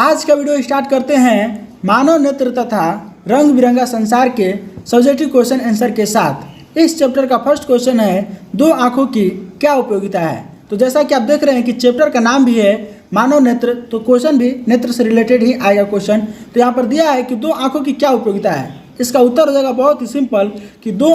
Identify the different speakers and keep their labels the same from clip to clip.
Speaker 1: आज का video start करते हैं मानव नेत्र तथा रंग बिरंगा संसार के सब्जेक्टिव क्वेश्चन आंसर के साथ। इस चैप्टर का फर्स्ट क्वेश्चन है दो आंखों की क्या उपयोगिता है। तो जैसा कि आप देख रहे हैं कि चैप्टर का नाम भी है मानव नेत्र, तो क्वेश्चन भी नेत्र से रिलेटेड ही आएगा क्वेश्चन। तो यहाँ पर दिया है कि दो आंखों की क्या उपयोगिता है। इसका उत्तर हो जाएगा बहुत ही सिंपल कि दो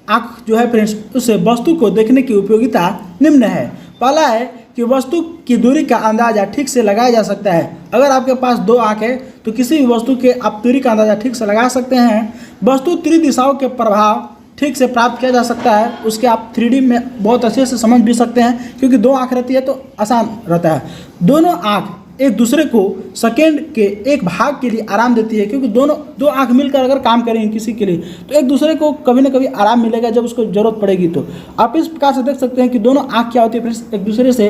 Speaker 1: आंख जो है फ्रेंड्स उससे वस्तु को देखने की उपयोगिता निम्न है। पहला है कि वस्तु की दूरी का अंदाजा ठीक से लगाया जा सकता है। अगर आपके पास दो आंख है तो किसी भी वस्तु के आप दूरी का अंदाजा ठीक से लगा सकते हैं। वस्तु त्रिदिशाओं के प्रभाव ठीक से प्राप्त किया जा सकता है। उसके आप 3D में बहुत अच्छे से समझ भी सकते हैं, क्योंकि दो आंख रहती है तो आसान रहता है। दोनों आंख एक दूसरे को सेकेंड के एक भाग के लिए आराम देती है, क्योंकि दो आंख मिलकर अगर काम करेंगे किसी के लिए तो एक दूसरे को कभी ना कभी आराम मिलेगा जब उसको जरूरत पड़ेगी। तो आप इस प्रकार से देख सकते हैं कि दोनों आंख क्या होती है फ्रेंड्स, एक दूसरे से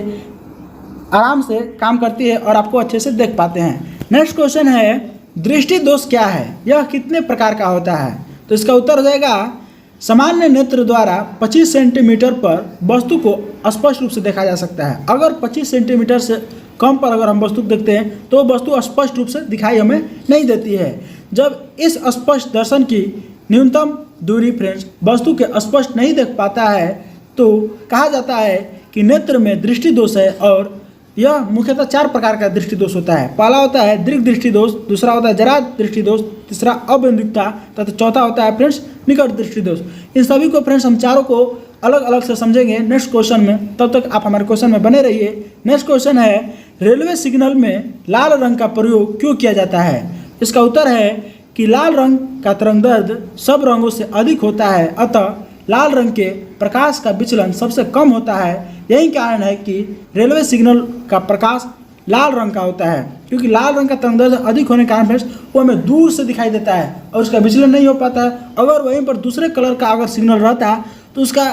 Speaker 1: आराम से काम करती है और आपको अच्छे से देख पाते हैं। नेक्स्ट क्वेश्चन है दृष्टि दोष क्या है, यह कितने प्रकार का होता है। तो इसका उत्तर हो जाएगा सामान्य नेत्र द्वारा 25 सेंटीमीटर पर वस्तु को स्पष्ट रूप से देखा जा सकता है। अगर 25 सेंटीमीटर से कम पर अगर हम वस्तु देखते हैं तो वस्तु स्पष्ट रूप से दिखाई हमें नहीं देती है। जब इस स्पष्ट दर्शन की न्यूनतम दूरी फ्रेंड्स वस्तु के स्पष्ट नहीं देख पाता है तो कहा जाता है कि नेत्र में दृष्टि दोष है। और यह मुख्यतः 4 प्रकार का दृष्टि दोष होता है। पहला होता है दीर्घ दृष्टि दोष, दूसरा होता है जरा दृष्टि दोष, तीसरा अबिंदुकता तथा चौथा होता है फ्रेंड्स निकट दृष्टि दोष। इन सभी को फ्रेंड्स हम चारों को अलग अलग से समझेंगे नेक्स्ट क्वेश्चन में। तब तक आप हमारे क्वेश्चन में बने रहिए। नेक्स्ट क्वेश्चन है रेलवे सिग्नल में लाल रंग का प्रयोग क्यों किया जाता है। इसका उत्तर है कि लाल रंग का तरंगदैर्ध्य सब रंगों से अधिक होता है, अतः लाल रंग के प्रकाश का विचलन सबसे कम होता है। यही कारण है कि रेलवे सिग्नल का प्रकाश लाल रंग का होता है, क्योंकि लाल रंग का तरंगदैर्ध्य अधिक होने के कारण फ्रेंड्स वो हमें दूर से दिखाई देता है और उसका विचलन नहीं हो पाता है। अगर वहीं पर दूसरे कलर का अगर सिग्नल रहता तो उसका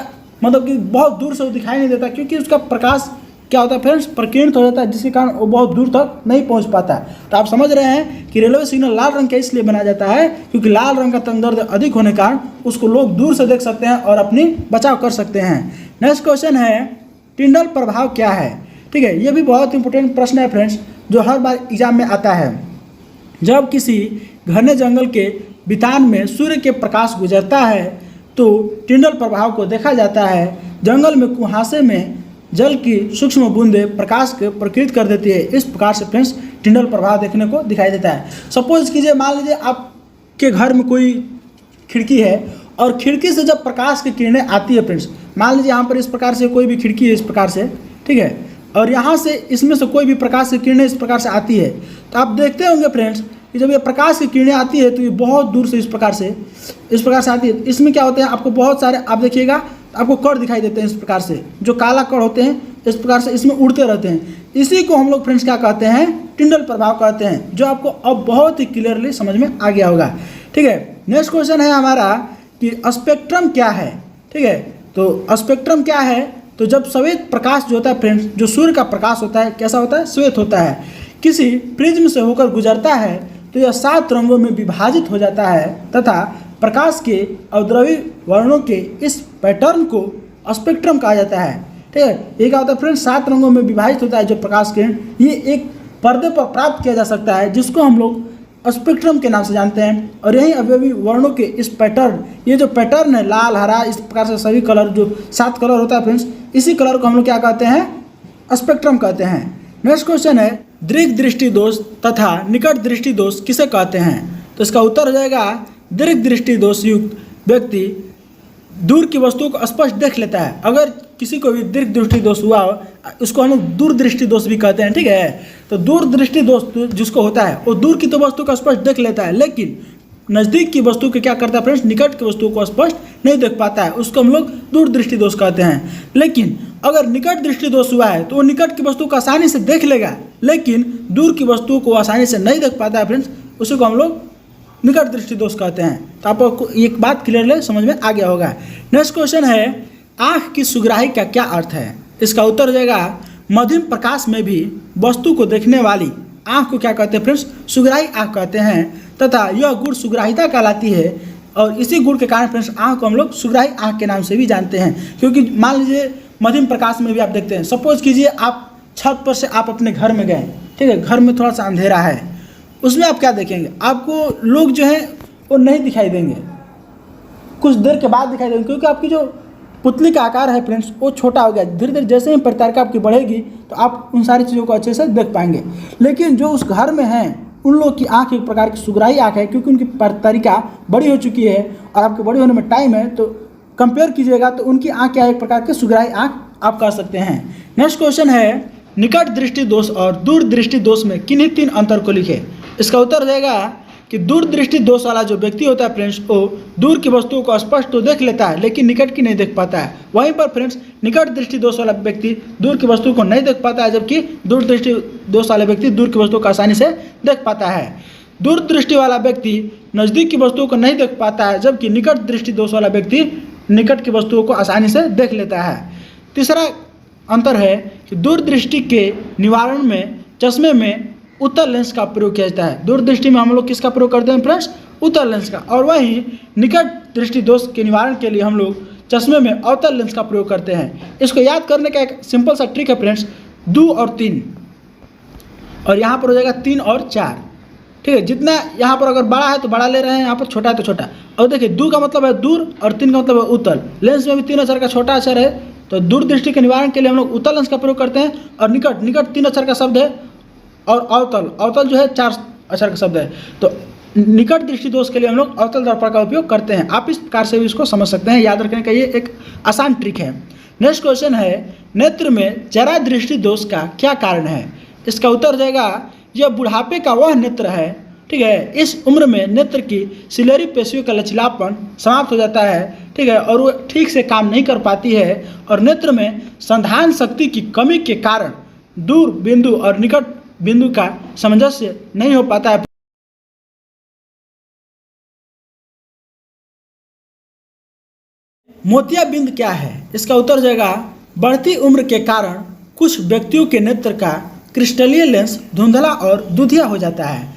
Speaker 1: मतलब कि बहुत दूर से वो दिखाई नहीं देता, क्योंकि उसका प्रकाश क्या होता है फ्रेंड्स प्रकीर्णित हो जाता है, जिसके कारण वो बहुत दूर तक नहीं पहुंच पाता है। तो आप समझ रहे हैं कि रेलवे सिग्नल लाल रंग का इसलिए बनाया जाता है क्योंकि लाल रंग का तरंगदैर्ध्य अधिक होने के कारण उसको लोग दूर से देख सकते हैं और अपनी बचाव कर सकते हैं। नेक्स्ट क्वेश्चन है टिंडल प्रभाव क्या है। ठीक है, ये भी बहुत इंपॉर्टेंट प्रश्न है फ्रेंड्स, जो हर बार एग्जाम में आता है। जब किसी घने जंगल के बितान में सूर्य के प्रकाश गुजरता है तो टिंडल प्रभाव को देखा जाता है। जंगल में कुहासे में जल की सूक्ष्म बूंदें प्रकाश को प्रकीर्णित कर देती है। इस प्रकार से फ्रेंड्स टिंडल प्रभाव देखने को दिखाई देता है। सपोज कीजिए, मान लीजिए आपके घर में कोई खिड़की है और खिड़की से जब प्रकाश की किरणें आती है फ्रेंड्स, मान लीजिए यहाँ पर इस प्रकार से कोई भी खिड़की है इस प्रकार से, ठीक है, और यहाँ से इसमें से कोई भी प्रकाश की किरणें इस प्रकार से आती है, तो आप देखते होंगे फ्रेंड्स कि जब ये प्रकाश की किरणें आती है तो ये बहुत दूर से इस प्रकार से आती है। इसमें क्या होता है, आपको बहुत सारे आप देखिएगा आपको कण दिखाई देते हैं इस प्रकार से, जो काला कण होते हैं इस प्रकार से इसमें उड़ते रहते हैं। इसी को हम लोग फ्रेंड्स क्या कहते हैं, टिंडल प्रभाव कहते हैं, जो आपको अब बहुत ही क्लियरली समझ में आ गया होगा। ठीक है, नेक्स्ट क्वेश्चन है हमारा कि स्पेक्ट्रम क्या है। ठीक है, तो स्पेक्ट्रम क्या है, तो जब श्वेत प्रकाश जो होता है फ्रेंड्स, जो सूर्य का प्रकाश होता है कैसा होता है, श्वेत होता है, किसी प्रिज्म से होकर गुजरता है तो यह 7 रंगों में विभाजित हो जाता है तथा प्रकाश के अवद्रवी वर्णों के इस पैटर्न को स्पेक्ट्रम कहा जाता है। ठीक है, ये क्या होता है फ्रेंड्स, 7 रंगों में विभाजित होता है जो प्रकाश किरण, ये एक पर्दे पर प्राप्त किया जा सकता है जिसको हम लोग स्पेक्ट्रम के नाम से जानते हैं। और यही अवयवी वर्णों के इस पैटर्न, ये जो पैटर्न है लाल हरा इस प्रकार से सभी कलर, जो 7 कलर होता है फ्रेंड्स, इसी कलर को हम लोग क्या कहते हैं, स्पेक्ट्रम कहते हैं। नेक्स्ट क्वेश्चन है दीर्घ दृष्टि दोष तथा निकट दृष्टि दोष किसे कहते हैं। तो इसका उत्तर हो जाएगा दीर्घ दृष्टि दोष युक्त व्यक्ति दूर की वस्तु को स्पष्ट देख लेता है। अगर किसी को भी दीर्घ दृष्टि दोष हुआ उसको हम लोग दूरदृष्टि दोष भी कहते हैं। ठीक है, तो दूरदृष्टि दोष जिसको होता है वो दूर की तो वस्तु को स्पष्ट देख लेता है, लेकिन नज़दीक की वस्तु को क्या करता है फ्रेंड्स, निकट की वस्तु को स्पष्ट नहीं देख पाता है, उसको हम लोग दूरदृष्टि दोष कहते हैं। लेकिन अगर निकट दृष्टि दोष हुआ है तो वो निकट की वस्तु को आसानी से देख लेगा, लेकिन दूर की वस्तु को आसानी से नहीं देख पाता है फ्रेंड्स, उसी को हम लोग निकट दृष्टि दोष कहते हैं। तो आपको एक बात क्लियरली समझ में आ गया होगा। नेक्स्ट क्वेश्चन है आँख की सुगराही का क्या अर्थ है। इसका उत्तर हो जाएगा मध्यम प्रकाश में भी वस्तु को देखने वाली आँख को क्या कहते हैं फ्रेंड्स, सुगराही आँख कहते हैं तथा यह गुण सुगराहिता कहलाती है। और इसी गुण के कारण फ्रेंड्स आँख को हम लोग सुगराही आँख के नाम से भी जानते हैं, क्योंकि मान लीजिए मध्यम प्रकाश में भी आप देखते हैं। सपोज कीजिए आप छत पर से आप अपने घर में गए, ठीक है, घर में थोड़ा सा अंधेरा है, उसमें आप क्या देखेंगे, आपको लोग जो है वो नहीं दिखाई देंगे, कुछ देर के बाद दिखाई देंगे, क्योंकि आपकी जो पुतली का आकार है फ्रेंड्स वो छोटा हो गया। धीरे धीरे जैसे ही प्रतारिका आपकी बढ़ेगी तो आप उन सारी चीज़ों को अच्छे से देख पाएंगे। लेकिन जो उस घर में हैं उन लोग की आंख एक प्रकार की सुगराई आंख है, क्योंकि उनकी प्रतारिका बड़ी हो चुकी है और आपके बड़ी होने में टाइम है, तो कंपेयर कीजिएगा तो उनकी आंख क्या है, एक प्रकार की सुगराई आंख आप कह सकते हैं। नेक्स्ट क्वेश्चन है, निकट दृष्टि दोष और दूर दृष्टि दोष में किन्हीं 3 अंतर को लिखे। इसका उत्तर रहेगा कि दूर दृष्टि दोष वाला जो व्यक्ति होता है फ्रेंड्स वो दूर की वस्तुओं को स्पष्ट तो देख लेता है लेकिन निकट की नहीं देख पाता है। वहीं पर फ्रेंड्स निकट दृष्टि दोष वाला व्यक्ति दूर की वस्तु को नहीं देख पाता है, जबकि दूर दृष्टि दोष वाला व्यक्ति दूर की वस्तु को आसानी से देख पाता है। दूर दृष्टि वाला व्यक्ति नज़दीक की वस्तुओं को नहीं देख पाता है, जबकि निकट दृष्टि दोष वाला व्यक्ति निकट की वस्तुओं को आसानी से देख लेता है। तीसरा अंतर है कि दूर दृष्टि के निवारण में चश्मे में उत्तल लेंस का प्रयोग किया जाता है। दूर दृष्टि में हम लोग किसका प्रयोग करते हैं फ्रेंड्स, उत्तल लेंस का, और वहीं निकट दृष्टि दोष के निवारण के लिए हम लोग चश्मे में अवतल लेंस का प्रयोग करते हैं। इसको याद करने का एक सिंपल सा ट्रिक है फ्रेंड्स, 2 और 3, और यहाँ पर हो जाएगा 3 और 4। ठीक है, जितना यहाँ पर अगर बड़ा है तो बड़ा ले रहे हैं, यहाँ पर छोटा है तो छोटा। और देखिए 2 का मतलब है दूर और 3 का मतलब है उत्तल। लेंस में भी 3 अक्षर का छोटा अक्षर है, तो दूर दृष्टि के निवारण के लिए हम लोग उत्तल लेंस का प्रयोग करते हैं। और निकट 3 अक्षर का शब्द है, और अवतल जो है 4 अक्षर का शब्द है, तो निकट दृष्टि दोष के लिए हम लोग अवतल दर्पण का उपयोग करते हैं। आप इस प्रकार से भी इसको समझ सकते हैं, याद रखने का ये एक आसान ट्रिक है। नेक्स्ट क्वेश्चन है, नेत्र में जरा दृष्टि दोष का क्या कारण है। इसका उत्तर देगा, यह बुढ़ापे का वह नेत्र है, ठीक है, इस उम्र में नेत्र की सिलेरी पेशियों का लचीलापन समाप्त हो जाता है, ठीक है, और वो ठीक से काम नहीं कर पाती है, और नेत्र में संधान शक्ति की कमी के कारण दूर बिंदु और निकट बिंदु का सामंजस्य नहीं हो पाता है। मोतियाबिंद क्या है। इसका उत्तर जाएगा, बढ़ती उम्र के कारण कुछ व्यक्तियों के नेत्र का क्रिस्टलीय लेंस धुंधला और दुधिया हो जाता है।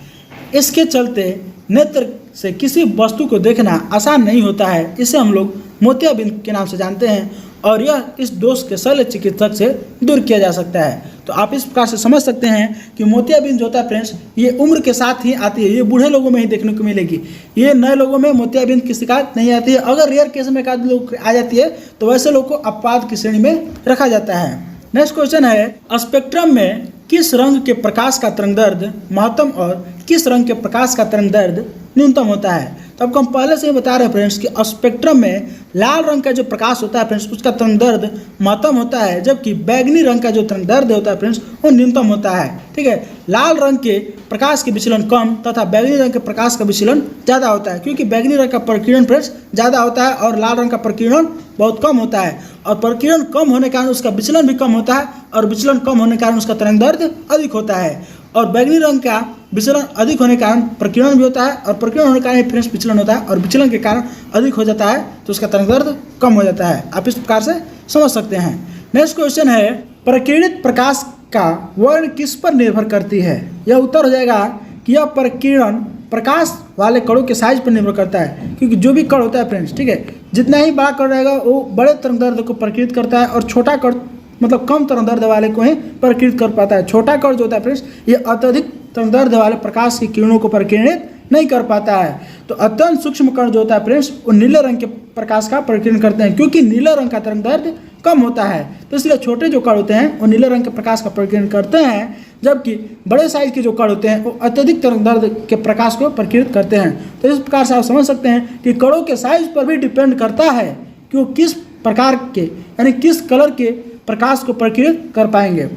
Speaker 1: इसके चलते नेत्र से किसी वस्तु को देखना आसान नहीं होता है। इसे हम लोग मोतियाबिंद के नाम से जानते हैं, और यह इस दोष के शल्य चिकित्सक से दूर किया जा सकता है। तो आप इस प्रकार से समझ सकते हैं कि मोतियाबिंद जो होता है फ्रेंड्स, ये उम्र के साथ ही आती है, ये बूढ़े लोगों में ही देखने को मिलेगी। ये नए लोगों में मोतियाबिंद की शिकायत नहीं आती है। अगर रेयर केस में एक आध लोग आ जाती है तो वैसे लोग को अपवाद की श्रेणी में रखा जाता है। नेक्स्ट क्वेश्चन है, स्पेक्ट्रम में किस रंग के प्रकाश का तरंगदैर्ध्य महत्तम और किस रंग के प्रकाश का तरंगदैर्ध्य न्यूनतम होता है। तो आपको हम पहले से ही बता रहे हैं फ्रेंड्स कि स्पेक्ट्रम में लाल रंग का जो प्रकाश होता है फ्रेंड्स उसका तरंगदैर्ध्य महत्तम होता है, जबकि बैगनी रंग का जो तरंगदैर्ध्य होता है फ्रेंड्स वो न्यूनतम होता है। ठीक है, लाल रंग के प्रकाश के विचलन कम तथा बैगनी रंग के प्रकाश का विचलन ज़्यादा होता है, क्योंकि बैगनी रंग का प्रकीर्णन फ्रेंड्स ज़्यादा होता है और लाल रंग का प्रकीर्णन बहुत कम होता है। और प्रकीर्णन कम होने के कारण उसका विचलन भी कम होता है, और विचलन कम होने के कारण उसका तरंगदैर्ध्य अधिक होता है। और बैगनी रंग का विचलन अधिक होने के कारण प्रकीर्णन भी होता है, और प्रकीर्णन होने के कारण फ्रेंड्स विचलन होता है, और विचलन के कारण अधिक हो जाता है तो उसका तरंगदैर्ध्य कम हो जाता है। आप इस प्रकार से समझ सकते हैं। नेक्स्ट क्वेश्चन है, प्रकीर्णित प्रकाश का वर्ण किस पर निर्भर करती है। यह उत्तर हो जाएगा कि यह प्रकीर्णन प्रकाश वाले कणों के साइज पर निर्भर करता है, क्योंकि जो भी कण होता है फ्रेंड्स, ठीक है, जितना ही बड़ा कण रहेगा वो बड़े तरंगदैर्ध्य को प्रकीर्णित करता है, और छोटा कण मतलब कम तरंगदैर्ध्य वाले को ही प्रकीर्णित कर पाता है। छोटा कण जो होता है फ्रेंड्स ये अत्यधिक तरंगदैर्ध्य वाले प्रकाश की किरणों को प्रकीर्णित नहीं कर पाता है। तो अत्यंत सूक्ष्म कण जो होता है फ्रेंड्स वो नीले रंग के प्रकाश का प्रकीर्णन करते हैं, क्योंकि नीले रंग का तरंगदैर्ध्य कम होता है, तो इसलिए छोटे जो कण होते हैं वो नीले रंग के प्रकाश का प्रकीर्णन करते हैं, जबकि बड़े साइज के जो कण होते हैं वो अत्यधिक तरंगदैर्ध्य के प्रकाश को प्रकीर्णित करते हैं। तो इस प्रकार से आप समझ सकते हैं कि कणों के साइज पर भी डिपेंड करता है कि वो किस प्रकार के यानी किस कलर के प्रकाश को प्रकीर्णित कर पाएंगे,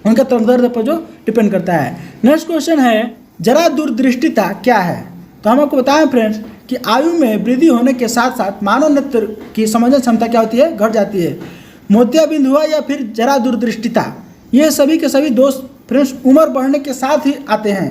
Speaker 1: उनका तरंगदैर्ध्य पर जो डिपेंड करता है। नेक्स्ट क्वेश्चन है, जरा दूरदृष्टिता क्या है। तो हम आपको बताएं फ्रेंड्स कि आयु में वृद्धि होने के साथ साथ मानव नेत्र की समझने क्षमता क्या होती है, घट जाती है। मोतियाबिंद हुआ या फिर जरा दूरदृष्टिता, ये सभी के सभी दोष फ्रेंड्स उम्र बढ़ने के साथ ही आते हैं।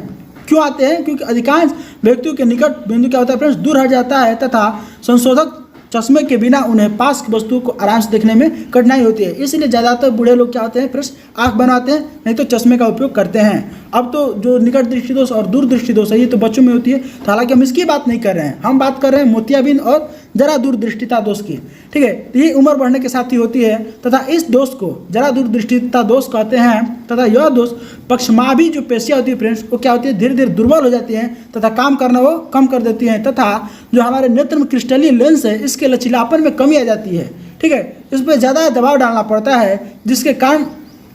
Speaker 1: क्यों आते हैं? क्योंकि अधिकांश व्यक्तियों के निकट बिंदु क्या होता है फ्रेंड्स, दूर हट जाता है, तथा संशोधक चश्मे के बिना उन्हें पास की वस्तुओं को आराम से देखने में कठिनाई होती है। इसलिए ज़्यादातर बूढ़े लोग क्या होते हैं फ्रेंड्स, आँख बनाते हैं, नहीं तो चश्मे का उपयोग करते हैं। अब तो जो निकट दृष्टि दोष और दूर दृष्टि दोष है ये तो बच्चों में होती है, तो हालांकि हम इसकी बात नहीं कर रहे हैं, हम बात कर रहे हैं मोतियाबिंद और जरा दूरदृष्टिता दोष की। ठीक है, ये उम्र बढ़ने के साथ ही होती है तथा इस दोष को जरा दूरदृष्टिता दोष कहते हैं तथा यह दोष पक्षमाभी जो पेशियाँ होती है फ्रेंड्स वो क्या होती है, धीरे धीरे दुर्बल हो जाती हैं तथा काम करना वो कम कर देती हैं तथा जो हमारे नेत्र में क्रिस्टलीय लेंस है इसके लचीलापन में कमी आ जाती है। ठीक है, इस पर ज़्यादा दबाव डालना पड़ता है जिसके कारण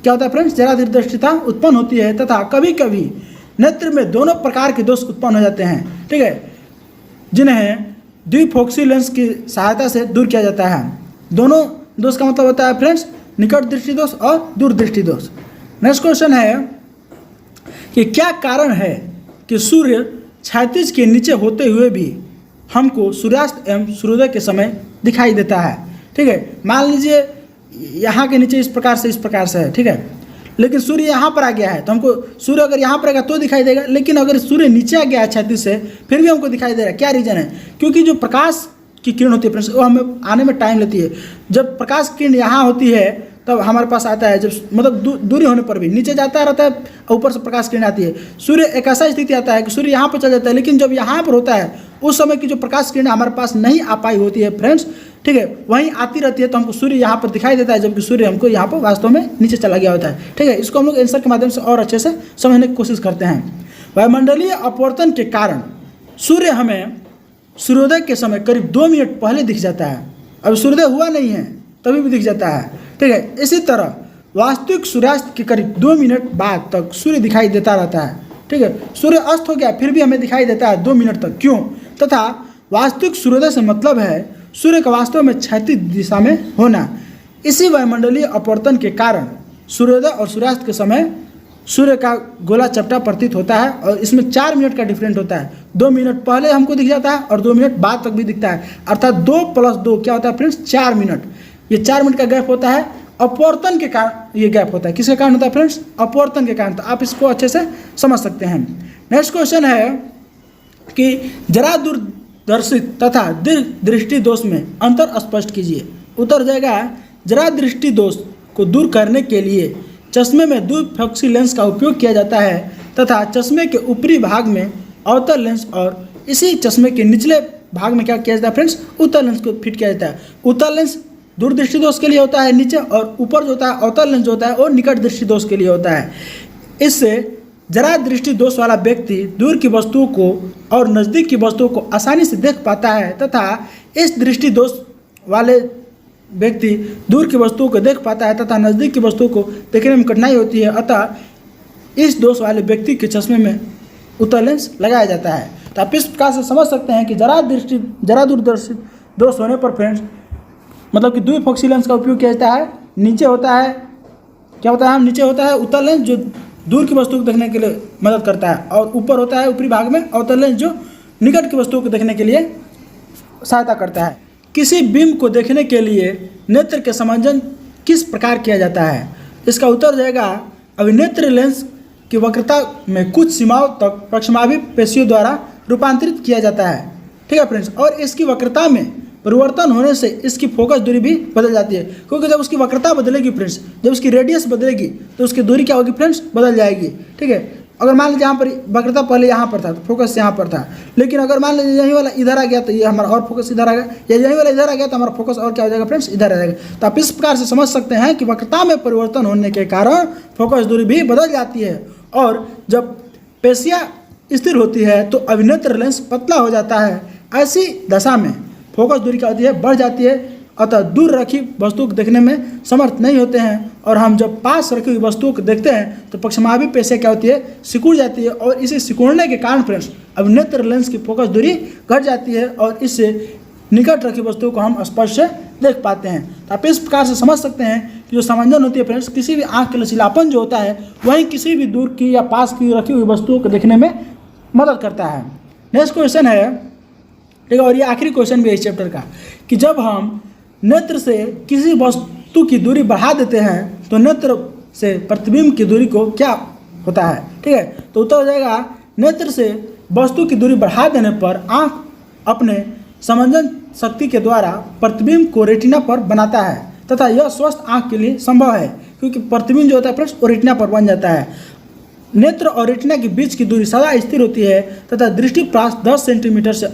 Speaker 1: क्या होता है फ्रेंड्स, जरा दूरदृष्टिता उत्पन्न होती है तथा कभी कभी नेत्र में दोनों प्रकार के दोष उत्पन्न हो जाते हैं। ठीक है, जिन्हें द्विफोक्सी लेंस की सहायता से दूर किया जाता है। दोनों दोष का मतलब होता है फ्रेंड्स निकट दृष्टि दोष और दूरदृष्टि दोष। नेक्स्ट क्वेश्चन है कि क्या कारण है कि सूर्य क्षैतिज के नीचे होते हुए भी हमको सूर्यास्त एवं सूर्योदय के समय दिखाई देता है। ठीक है, मान लीजिए यहाँ के नीचे इस प्रकार से है। ठीक है, लेकिन सूर्य यहाँ पर आ गया है तो हमको सूर्य अगर यहाँ पर आएगा तो दिखाई देगा, लेकिन अगर सूर्य नीचे आ गया है क्षैतिज से फिर भी हमको दिखाई दे रहा है। क्या रीज़न है? क्योंकि जो प्रकाश की किरण होती है फ्रेंड्स वो हमें आने में टाइम लेती है। जब प्रकाश किरण यहाँ होती है तब हमारे पास आता है, जब मतलब दूरी होने पर भी नीचे जाता रहता है, ऊपर से प्रकाश किरण आती है। सूर्य एक ऐसा स्थिति आता है कि सूर्य यहाँ पर चल जाता है, लेकिन जब यहाँ पर होता है उस समय की जो प्रकाश किरण हमारे पास नहीं आ पाई होती है फ्रेंड्स, ठीक है, वहीं आती रहती है तो हमको सूर्य यहाँ पर दिखाई देता है, जबकि सूर्य हमको यहाँ पर वास्तव में नीचे चला गया होता है। ठीक है, इसको हम लोग आंसर के माध्यम से और अच्छे से समझने की कोशिश करते हैं। वायुमंडलीय अपवर्तन के कारण सूर्य हमें सूर्योदय के समय करीब 2 मिनट पहले दिख जाता है। अब सूर्योदय हुआ नहीं है तभी भी दिख जाता है। ठीक है, इसी तरह वास्तविक सूर्यास्त के करीब 2 मिनट बाद तक सूर्य दिखाई देता रहता है। ठीक है, सूर्य अस्त हो गया फिर भी हमें दिखाई देता है 2 मिनट तक। क्यों? तथा वास्तविक सूर्योदय से मतलब है सूर्य का वास्तव में क्षैतिज दिशा में होना। इसी वायुमंडलीय अपवर्तन के कारण सूर्योदय और सूर्यास्त के समय सूर्य का गोला चपटा प्रतीत होता है और इसमें 4 मिनट का डिफरेंट होता है। 2 मिनट पहले हमको दिख जाता है और 2 मिनट बाद तक भी दिखता है, अर्थात 2 + 2 क्या होता है फ्रेंड्स, 4 मिनट। ये 4 मिनट का गैप होता है, अपवर्तन के कारण ये गैप होता है। किसके कारण होता है फ्रेंड्स? अपवर्तन के कारण। तो आप इसको अच्छे से समझ सकते हैं। नेक्स्ट क्वेश्चन है कि जरा दूरदर्शित तथा दीर्घ दृष्टि दोष में अंतर स्पष्ट कीजिए। उत्तर जाएगा जरा दृष्टि दोष को दूर करने के लिए चश्मे में द्विफोक्सी लेंस का उपयोग किया जाता है तथा चश्मे के ऊपरी भाग में अवतल लेंस और इसी चश्मे के निचले भाग में क्या किया जाता है फ्रेंड्स, उत्तल लेंस को फिट किया जाता है। उत्तल लेंस दूरदृष्टि दोष के लिए होता है नीचे, और ऊपर जो होता है अवतल लेंस जो होता है वो निकट दृष्टि दोष के लिए होता है। इससे जरा दृष्टि दोष वाला व्यक्ति दूर की वस्तुओं को और नज़दीक की वस्तुओं को आसानी से देख पाता है तथा इस दृष्टि दोष वाले व्यक्ति दूर की वस्तुओं को देख पाता है तथा नज़दीक की वस्तुओं को देखने में कठिनाई होती है। अतः इस दोष वाले व्यक्ति के चश्मे में उत्तल लेंस लगाया जाता है। तो आप इस प्रकार से समझ सकते हैं कि जरा दूरदर्शी दोष होने पर फ्रेंड्स मतलब कि द्विफोक्सी लेंस का उपयोग किया जाता है। नीचे होता है क्या होता है, नीचे होता है उत्तल लेंस जो दूर की वस्तु को देखने के लिए मदद करता है, और ऊपर होता है ऊपरी भाग में अवतल लेंस जो निकट की वस्तुओं को देखने के लिए सहायता करता है। किसी बिंब को देखने के लिए नेत्र के समायोजन किस प्रकार किया जाता है? इसका उत्तर जाएगा अभिनेत्र लेंस की वक्रता में कुछ सीमाओं तक पक्षमाभी पेशियों द्वारा रूपांतरित किया जाता है। ठीक है फ्रेंड्स, और इसकी वक्रता में परिवर्तन होने से इसकी फोकस दूरी भी बदल जाती है, क्योंकि जब उसकी वक्रता बदलेगी फ्रेंड्स, जब उसकी रेडियस बदलेगी तो उसकी दूरी क्या होगी फ्रेंड्स, बदल जाएगी। ठीक है, अगर मान लीजिए यहाँ पर वक्रता पहले यहाँ पर था तो फोकस यहाँ पर था, लेकिन अगर मान लीजिए यहीं वाला इधर आ गया तो ये हमारा और फोकस इधर आ गया, या यहीं वाला इधर आ गया तो हमारा फोकस और क्या हो जाएगा फ्रेंड्स, इधर आ जाएगा। तो आप इस प्रकार से समझ सकते हैं कि वक्रता में परिवर्तन होने के कारण फोकस दूरी भी बदल जाती है, और जब पेशियाँ स्थिर होती है तो अभिनेत्र लेंस पतला हो जाता है। ऐसी दशा में फोकस दूरी क्या होती है, बढ़ जाती है, अतः दूर रखी वस्तु को देखने में समर्थ नहीं होते हैं, और हम जब पास रखी हुई वस्तुओं को देखते हैं तो पक्षमाभी पेशियाँ क्या होती है, सिकुड़ जाती है, और इसे सिकुड़ने के कारण फ्रेंड्स अभिनेत्र लेंस की फोकस दूरी घट जाती है और इससे निकट रखी वस्तुओं को हम स्पष्ट से देख पाते हैं। तो आप इस प्रकार से समझ सकते हैं कि जो समायोजन होती है फ्रेंड्स, किसी भी आँख के लचीलापन जो होता है वहीं किसी भी दूर की या पास की रखी हुई वस्तुओं को देखने में मदद करता है। नेक्स्ट क्वेश्चन है, ठीक है, और ये आखिरी क्वेश्चन भी है इस चैप्टर का, कि जब हम नेत्र से किसी वस्तु की दूरी बढ़ा देते हैं तो नेत्र से प्रतिबिंब की दूरी को क्या होता है? ठीक है, तो उत्तर हो जाएगा नेत्र से वस्तु की दूरी बढ़ा देने पर आँख अपने समंजन शक्ति के द्वारा प्रतिबिंब को रेटिना पर बनाता है तथा यह स्वस्थ आँख के लिए संभव है, क्योंकि प्रतिबिंब जो होता है फ्रेंड्स वो रेटिना पर बन जाता है। नेत्र और रेटिना के बीच की दूरी सदा स्थिर होती है तथा दृष्टि प्राप्त 10 सेंटीमीटर से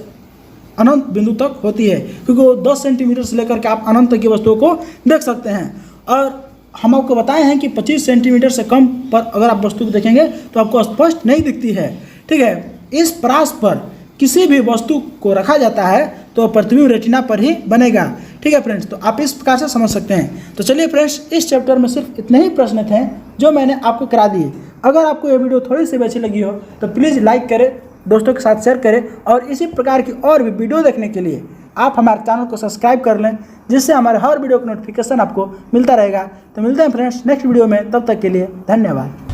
Speaker 1: अनंत बिंदु तक होती है, क्योंकि वो 10 सेंटीमीटर से लेकर के आप अनंत तक की वस्तुओं को देख सकते हैं। और हम आपको बताए हैं कि 25 सेंटीमीटर से कम पर अगर आप वस्तु को देखेंगे तो आपको स्पष्ट नहीं दिखती है। ठीक है, इस परास पर किसी भी वस्तु को रखा जाता है तो प्रतिबिंब रेटिना पर ही बनेगा। ठीक है फ्रेंड्स, तो आप इस प्रकार से समझ सकते हैं। तो चलिए फ्रेंड्स, इस चैप्टर में सिर्फ इतने ही प्रश्न थे जो मैंने आपको करा दिए। अगर आपको ये वीडियो थोड़ी सी भी अच्छी लगी हो तो प्लीज़ लाइक करें, दोस्तों के साथ शेयर करें, और इसी प्रकार की और भी वीडियो देखने के लिए आप हमारे चैनल को सब्सक्राइब कर लें, जिससे हमारे हर वीडियो का नोटिफिकेशन आपको मिलता रहेगा। तो मिलते हैं फ्रेंड्स नेक्स्ट वीडियो में, तब तक के लिए धन्यवाद।